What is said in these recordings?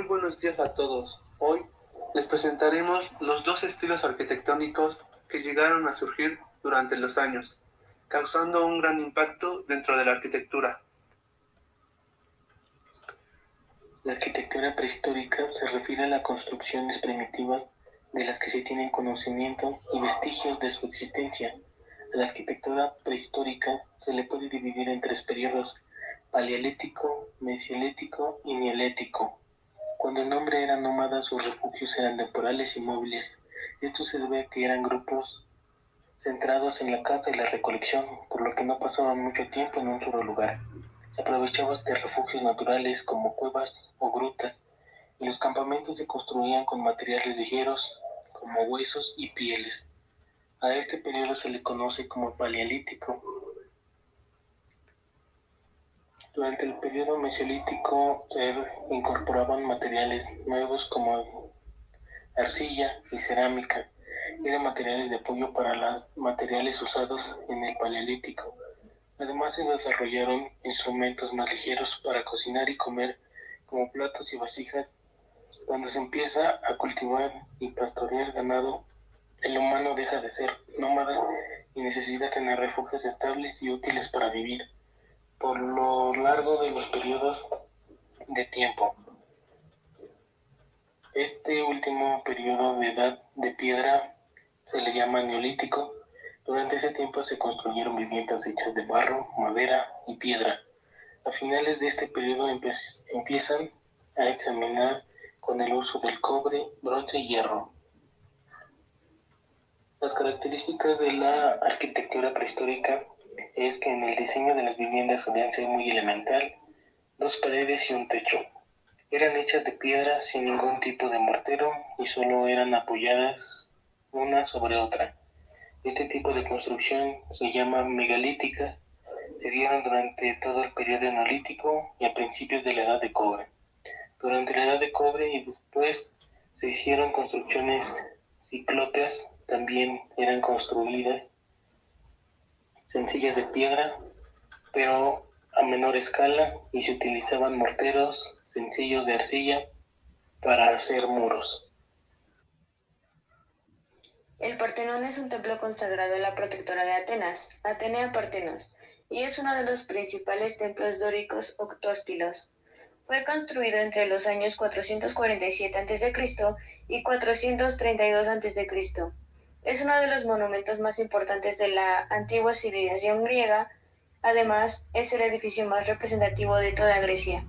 buenos días a todos. Hoy les presentaremos los dos estilos arquitectónicos que llegaron a surgir durante los años, causando un gran impacto dentro de la arquitectura. La arquitectura prehistórica se refiere a las construcciones primitivas de las que se tienen conocimiento y vestigios de su existencia. A la arquitectura prehistórica se le puede dividir en tres periodos: paleolítico, mesolítico y neolítico. Cuando el hombre era nómada, sus refugios eran temporales y móviles. Esto se debe a que eran grupos centrados en la caza y la recolección, por lo que no pasaban mucho tiempo en un solo lugar. Se aprovechaban de refugios naturales como cuevas o grutas, y los campamentos se construían con materiales ligeros como huesos y pieles. A este periodo se le conoce como paleolítico. Durante el periodo mesolítico se incorporaban materiales nuevos como arcilla y cerámica. Eran materiales de apoyo para los materiales usados en el paleolítico. Además se desarrollaron instrumentos más ligeros para cocinar y comer, como platos y vasijas. Cuando se empieza a cultivar y pastorear ganado, el humano deja de ser nómada y necesita tener refugios estables y útiles para vivir por lo largo de los periodos de tiempo. Este último periodo de edad de piedra se le llama neolítico. Durante ese tiempo se construyeron viviendas hechas de barro, madera y piedra. A finales de este periodo empiezan a examinar con el uso del cobre, bronce y hierro. Las características de la arquitectura prehistórica es que en el diseño de las viviendas solían ser muy elemental: dos paredes y un techo. Eran hechas de piedra sin ningún tipo de mortero y solo eran apoyadas una sobre otra. Este tipo de construcción se llama megalítica. Se dieron durante todo el periodo neolítico y a principios de la Edad de Cobre. Durante la Edad de Cobre y después se hicieron construcciones ciclópeas. También eran construidas sencillas de piedra, pero a menor escala, y se utilizaban morteros sencillos de arcilla para hacer muros. El Partenón es un templo consagrado a la protectora de Atenas, Atenea Partenos, y es uno de los principales templos dóricos octóstilos. Fue construido entre los años 447 a.C. y 432 a.C. Es uno de los monumentos más importantes de la antigua civilización griega. Además, es el edificio más representativo de toda Grecia.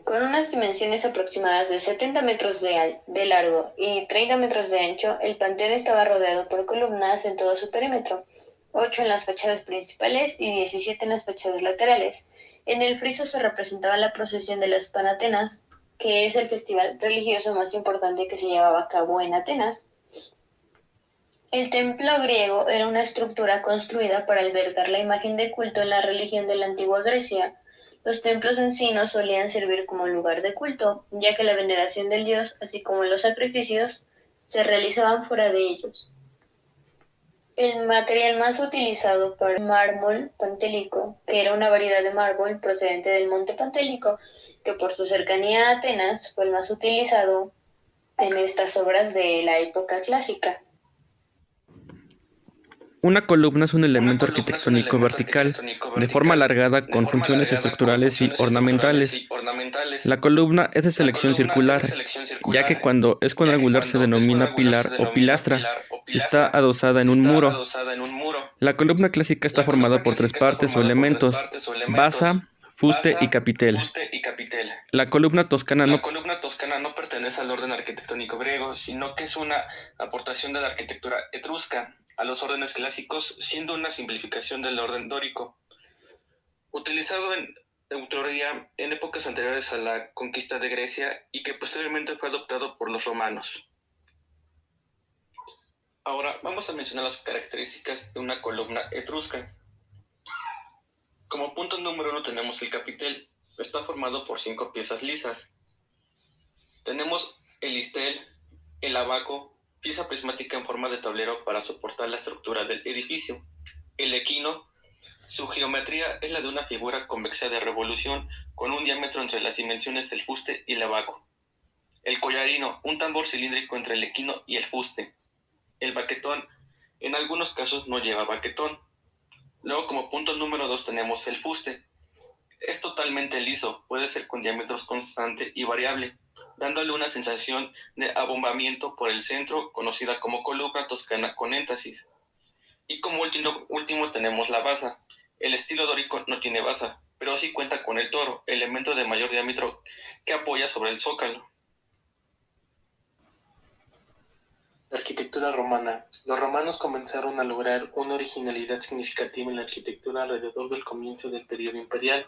Con unas dimensiones aproximadas de 70 metros de largo y 30 metros de ancho, el panteón estaba rodeado por columnas en todo su perímetro, 8 en las fachadas principales y 17 en las fachadas laterales. En el friso se representaba la procesión de las Panatenas, que es el festival religioso más importante que se llevaba a cabo en Atenas. El templo griego era una estructura construida para albergar la imagen de culto en la religión de la antigua Grecia. Los templos en sí no solían servir como lugar de culto, ya que la veneración del dios, así como los sacrificios, se realizaban fuera de ellos. El material más utilizado para el mármol pantélico, que era una variedad de mármol procedente del monte Pantélico, que por su cercanía a Atenas fue el más utilizado en estas obras de la época clásica. Una columna es un elemento arquitectónico vertical, de forma alargada con funciones estructurales y ornamentales. La columna es de selección circular, ya que cuando es cuadrangular se denomina pilar o pilastra, si está adosada en un muro. La columna clásica está formada por tres partes o elementos: basa, fuste y capitel. La columna toscana no pertenece al orden arquitectónico griego, sino que es una aportación de la arquitectura etrusca a los órdenes clásicos, siendo una simplificación del orden dórico, utilizado en teoría en épocas anteriores a la conquista de Grecia y que posteriormente fue adoptado por los romanos. Ahora vamos a mencionar las características de una columna etrusca. Como punto número 1 tenemos el capitel. Está formado por 5 piezas lisas. Tenemos el listel, el abaco, pieza prismática en forma de tablero para soportar la estructura del edificio, el equino, Su geometría es la de una figura convexa de revolución con un diámetro entre las dimensiones del fuste y el abaco. El collarino, un tambor cilíndrico entre el equino y el fuste. El baquetón, en algunos casos no lleva baquetón. Luego, como punto número 2, tenemos el fuste. Es totalmente liso, puede ser con diámetros constante y variable, dándole una sensación de abombamiento por el centro, conocida como columna toscana con énfasis. Y como último tenemos la basa. El estilo dórico no tiene basa, pero sí cuenta con el toro, elemento de mayor diámetro que apoya sobre el zócalo. La arquitectura romana. Los romanos comenzaron a lograr una originalidad significativa en la arquitectura alrededor del comienzo del periodo imperial,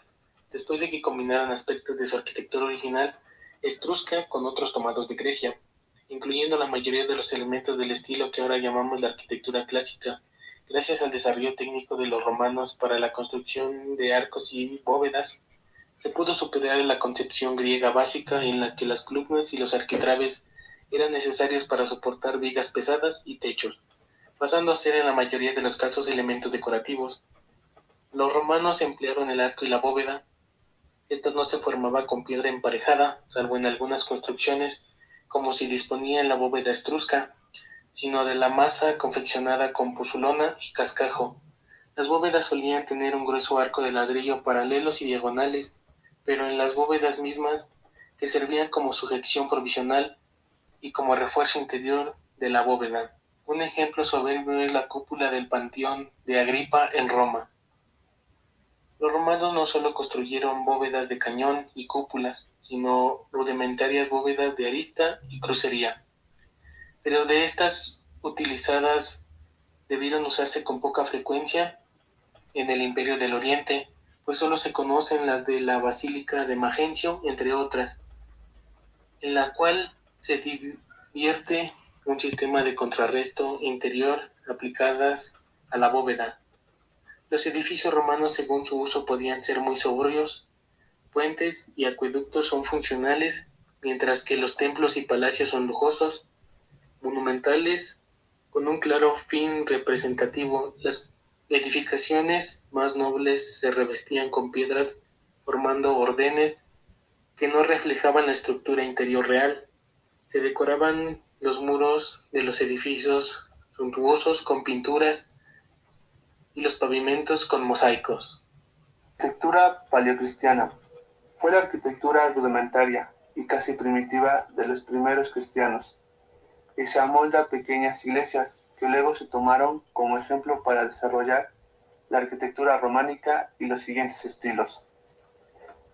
después de que combinaran aspectos de su arquitectura original etrusca con otros tomados de Grecia, incluyendo la mayoría de los elementos del estilo que ahora llamamos la arquitectura clásica, gracias al desarrollo técnico de los romanos para la construcción de arcos y bóvedas. Se pudo superar la concepción griega básica en la que las columnas y los arquitrabes eran necesarios para soportar vigas pesadas y techos, pasando a ser en la mayoría de los casos elementos decorativos. Los romanos emplearon el arco y la bóveda. Esta no se formaba con piedra emparejada, salvo en algunas construcciones, como si disponía en la bóveda etrusca, sino de la masa confeccionada con pozulona y cascajo. Las bóvedas solían tener un grueso arco de ladrillo paralelos y diagonales, pero en las bóvedas mismas, que servían como sujeción provisional y como refuerzo interior de la bóveda. Un ejemplo soberbio es la cúpula del Panteón de Agripa en Roma. Los romanos no solo construyeron bóvedas de cañón y cúpulas, sino rudimentarias bóvedas de arista y crucería. Pero de estas utilizadas debieron usarse con poca frecuencia en el Imperio del Oriente, pues solo se conocen las de la Basílica de Magencio, entre otras, en la cual se vierte un sistema de contrarresto interior aplicadas a la bóveda. Los edificios romanos según su uso podían ser muy sobrios, puentes y acueductos son funcionales, mientras que los templos y palacios son lujosos, monumentales, con un claro fin representativo. Las edificaciones más nobles se revestían con piedras formando ordenes que no reflejaban la estructura interior real. Se decoraban los muros de los edificios suntuosos con pinturas y los pavimentos con mosaicos. Arquitectura paleocristiana. Fue la arquitectura rudimentaria y casi primitiva de los primeros cristianos, y se amolda a pequeñas iglesias que luego se tomaron como ejemplo para desarrollar la arquitectura románica y los siguientes estilos.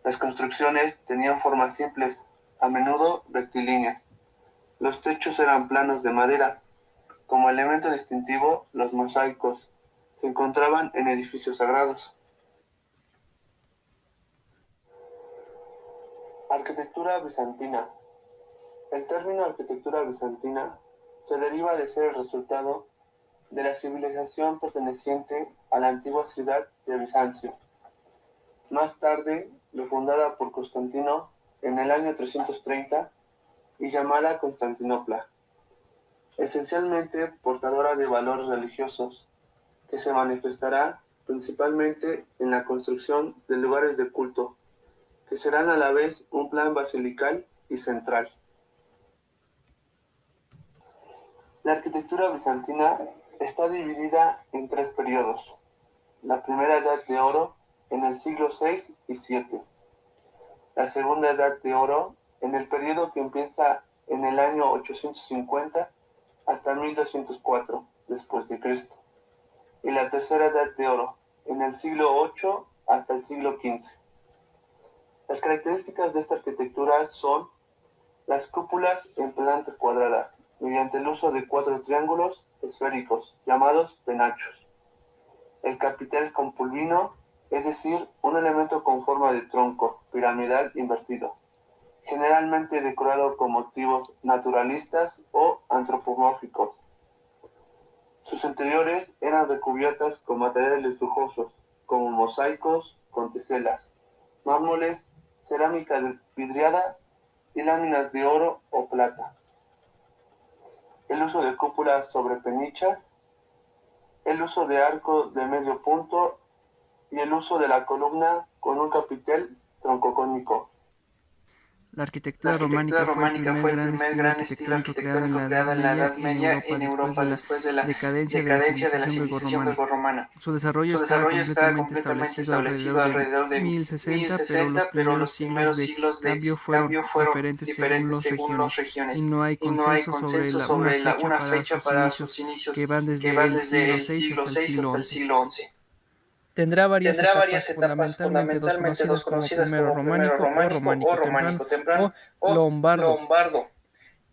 Las construcciones tenían formas simples, a menudo rectilíneas. Los techos eran planos de madera. Como elemento distintivo, los mosaicos se encontraban en edificios sagrados. Arquitectura bizantina. El término arquitectura bizantina se deriva de ser el resultado de la civilización perteneciente a la antigua ciudad de Bizancio, más tarde refundada por Constantino en el año 330 y llamada Constantinopla, esencialmente portadora de valores religiosos, que se manifestará principalmente en la construcción de lugares de culto, que serán a la vez un plan basilical y central. La arquitectura bizantina está dividida en tres periodos. La primera edad de oro en el siglo VI y VII. La segunda edad de oro en el periodo que empieza en el año 850 hasta 1204 después de Cristo. Y la tercera edad de oro en el siglo VIII hasta el siglo XV. Las características de esta arquitectura son las cúpulas en plantas cuadradas, mediante el uso de 4 triángulos esféricos, llamados penachos. El capitel con pulvino, es decir, un elemento con forma de tronco piramidal invertido, generalmente decorado con motivos naturalistas o antropomórficos. Sus interiores eran recubiertas con materiales lujosos, como mosaicos con teselas, mármoles, cerámica vidriada y láminas de oro o plata. El uso de cúpulas sobre penichas, el uso de arco de medio punto y el uso de la columna con un capitel troncocónico. La arquitectura románica fue el primer gran estilo arquitectónico creado en la Edad Media en Europa después de la decadencia de la civilización grecorromana. Su desarrollo estaba completamente establecido alrededor de 1060, pero los primeros siglos de cambio fueron diferentes según las regiones, y no hay consenso sobre una fecha para sus inicios que van desde el siglo VI hasta el siglo XI. Tendrá varias etapas, fundamentalmente dos conocidas como primero románico temprano o lombardo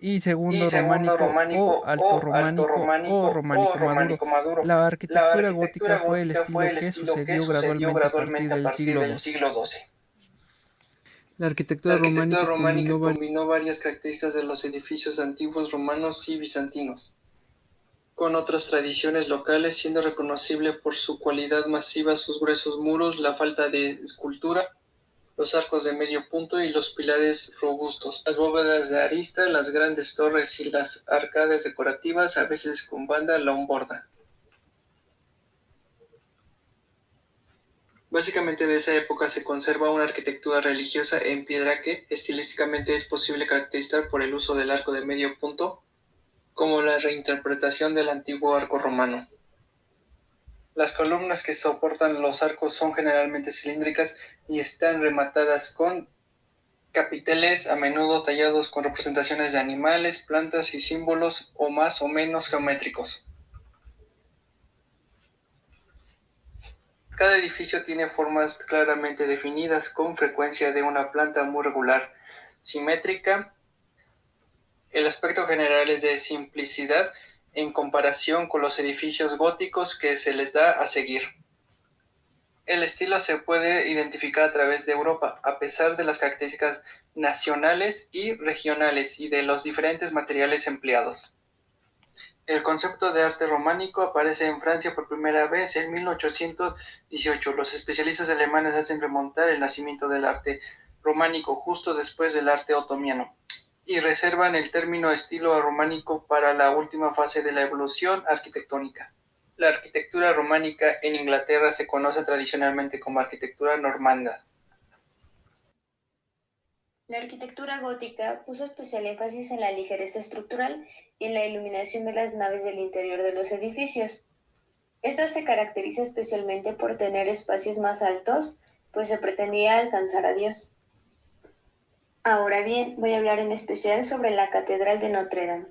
y segundo románico o alto románico o románico maduro. La arquitectura gótica fue el estilo que sucedió gradualmente a partir del siglo XII. La arquitectura románica combinó varias características de los edificios antiguos romanos y bizantinos con otras tradiciones locales, siendo reconocible por su cualidad masiva, sus gruesos muros, la falta de escultura, los arcos de medio punto y los pilares robustos, las bóvedas de arista, las grandes torres y las arcadas decorativas, a veces con banda lombarda. Básicamente de esa época se conserva una arquitectura religiosa en piedra que estilísticamente es posible caracterizar por el uso del arco de medio punto, como la reinterpretación del antiguo arco romano. Las columnas que soportan los arcos son generalmente cilíndricas y están rematadas con capiteles, a menudo tallados con representaciones de animales, plantas y símbolos o más o menos geométricos. Cada edificio tiene formas claramente definidas, con frecuencia de una planta muy regular, simétrica. El aspecto general es de simplicidad en comparación con los edificios góticos que se les da a seguir. El estilo se puede identificar a través de Europa, a pesar de las características nacionales y regionales y de los diferentes materiales empleados. El concepto de arte románico aparece en Francia por primera vez en 1818. Los especialistas alemanes hacen remontar el nacimiento del arte románico justo después del arte otomano, y reservan el término estilo románico para la última fase de la evolución arquitectónica. La arquitectura románica en Inglaterra se conoce tradicionalmente como arquitectura normanda. La arquitectura gótica puso especial énfasis en la ligereza estructural y en la iluminación de las naves del interior de los edificios. Esta se caracteriza especialmente por tener espacios más altos, pues se pretendía alcanzar a Dios. Ahora bien, voy a hablar en especial sobre la Catedral de Notre Dame.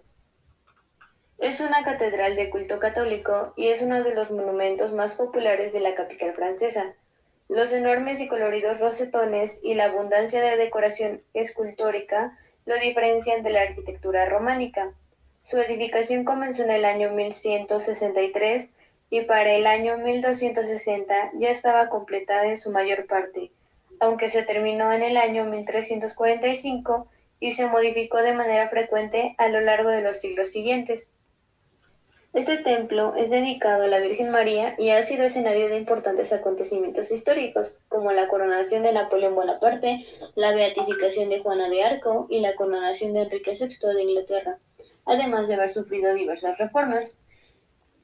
Es una catedral de culto católico y es uno de los monumentos más populares de la capital francesa. Los enormes y coloridos rosetones y la abundancia de decoración escultórica lo diferencian de la arquitectura románica. Su edificación comenzó en el año 1163 y para el año 1260 ya estaba completada en su mayor parte, aunque se terminó en el año 1345 y se modificó de manera frecuente a lo largo de los siglos siguientes. Este templo es dedicado a la Virgen María y ha sido escenario de importantes acontecimientos históricos, como la coronación de Napoleón Bonaparte, la beatificación de Juana de Arco y la coronación de Enrique VI de Inglaterra, además de haber sufrido diversas reformas.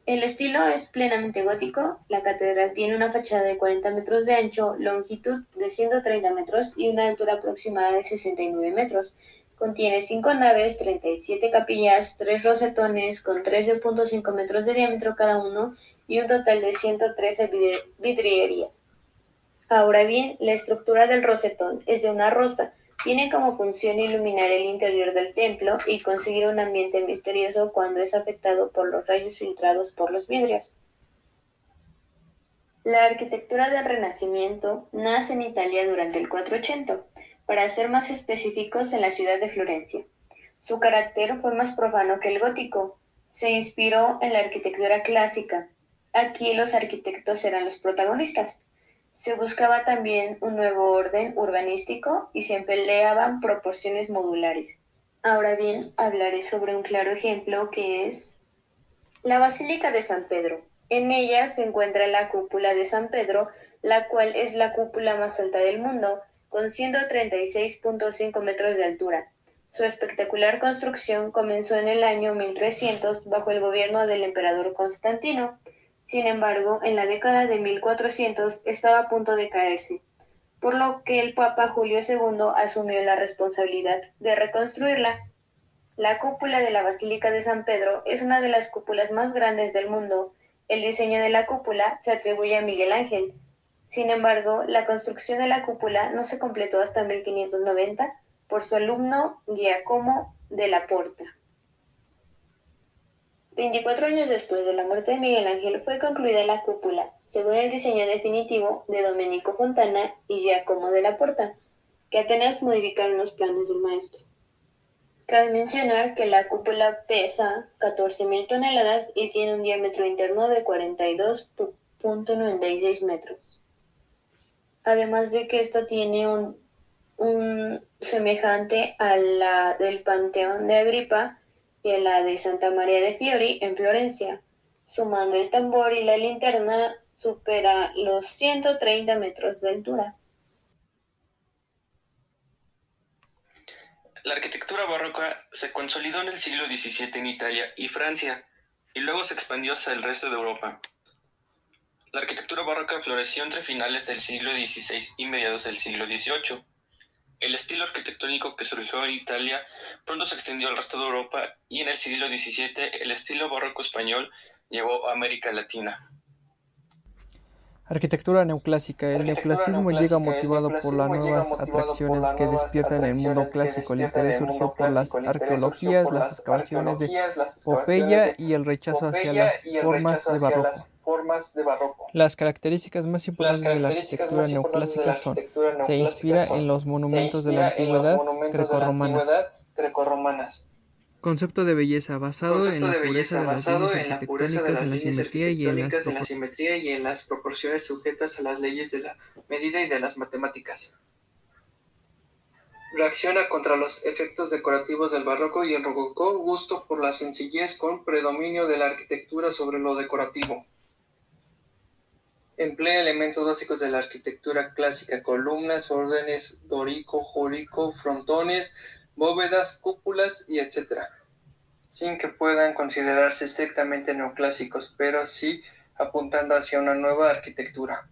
El estilo es plenamente gótico. La catedral tiene una fachada de 40 metros de ancho, longitud de 130 metros y una altura aproximada de 69 metros. Contiene 5 naves, 37 capillas, 3 rosetones con 13.5 metros de diámetro cada uno y un total de 113 vidrierías. Ahora bien, la estructura del rosetón es de una rosa. Tiene como función iluminar el interior del templo y conseguir un ambiente misterioso cuando es afectado por los rayos filtrados por los vidrios. La arquitectura del Renacimiento nace en Italia durante el 480, para ser más específicos en la ciudad de Florencia. Su carácter fue más profano que el gótico. Se inspiró en la arquitectura clásica. Aquí los arquitectos eran los protagonistas. Se buscaba también un nuevo orden urbanístico y se empleaban proporciones modulares. Ahora bien, hablaré sobre un claro ejemplo que es la Basílica de San Pedro. En ella se encuentra la cúpula de San Pedro, la cual es la cúpula más alta del mundo, con 136.5 metros de altura. Su espectacular construcción comenzó en el año 1300 bajo el gobierno del emperador Constantino. Sin embargo, en la década de 1400 estaba a punto de caerse, por lo que el Papa Julio II asumió la responsabilidad de reconstruirla. La cúpula de la Basílica de San Pedro es una de las cúpulas más grandes del mundo. El diseño de la cúpula se atribuye a Miguel Ángel. Sin embargo, la construcción de la cúpula no se completó hasta 1590 por su alumno Giacomo della Porta. 24 años después de la muerte de Miguel Ángel fue concluida la cúpula, según el diseño definitivo de Domenico Fontana y Giacomo della Porta, que apenas modificaron los planes del maestro. Cabe mencionar que la cúpula pesa 14.000 toneladas y tiene un diámetro interno de 42.96 metros. Además de que esto tiene un semejante a la del Panteón de Agripa y a la de Santa María de Fiori en Florencia. Sumando el tambor y la linterna, supera los 130 metros de altura. La arquitectura barroca se consolidó en el siglo XVII en Italia y Francia, y luego se expandió hacia el resto de Europa. La arquitectura barroca floreció entre finales del siglo XVI y mediados del siglo XVIII. El estilo arquitectónico que surgió en Italia pronto se extendió al resto de Europa y en el siglo XVII el estilo barroco español llegó a América Latina. Arquitectura neoclásica. El neoclasicismo llega motivado por las nuevas atracciones que despiertan en el mundo clásico. El interés surgió por las arqueologías, las excavaciones de Pompeya y el rechazo hacia las formas de barroco. Las características más importantes de la arquitectura neoclásica son: se inspira en los monumentos de la antigüedad grecorromanas. Concepto de belleza, basado en la pureza de las líneas arquitectónicas, en la simetría y en las proporciones sujetas a las leyes de la medida y de las matemáticas. Reacciona contra los efectos decorativos del barroco y el rococó, gusto por la sencillez con predominio de la arquitectura sobre lo decorativo. Emplea elementos básicos de la arquitectura clásica: columnas, órdenes, dorico, jónico, frontones, bóvedas, cúpulas y etc., sin que puedan considerarse estrictamente neoclásicos, pero sí apuntando hacia una nueva arquitectura.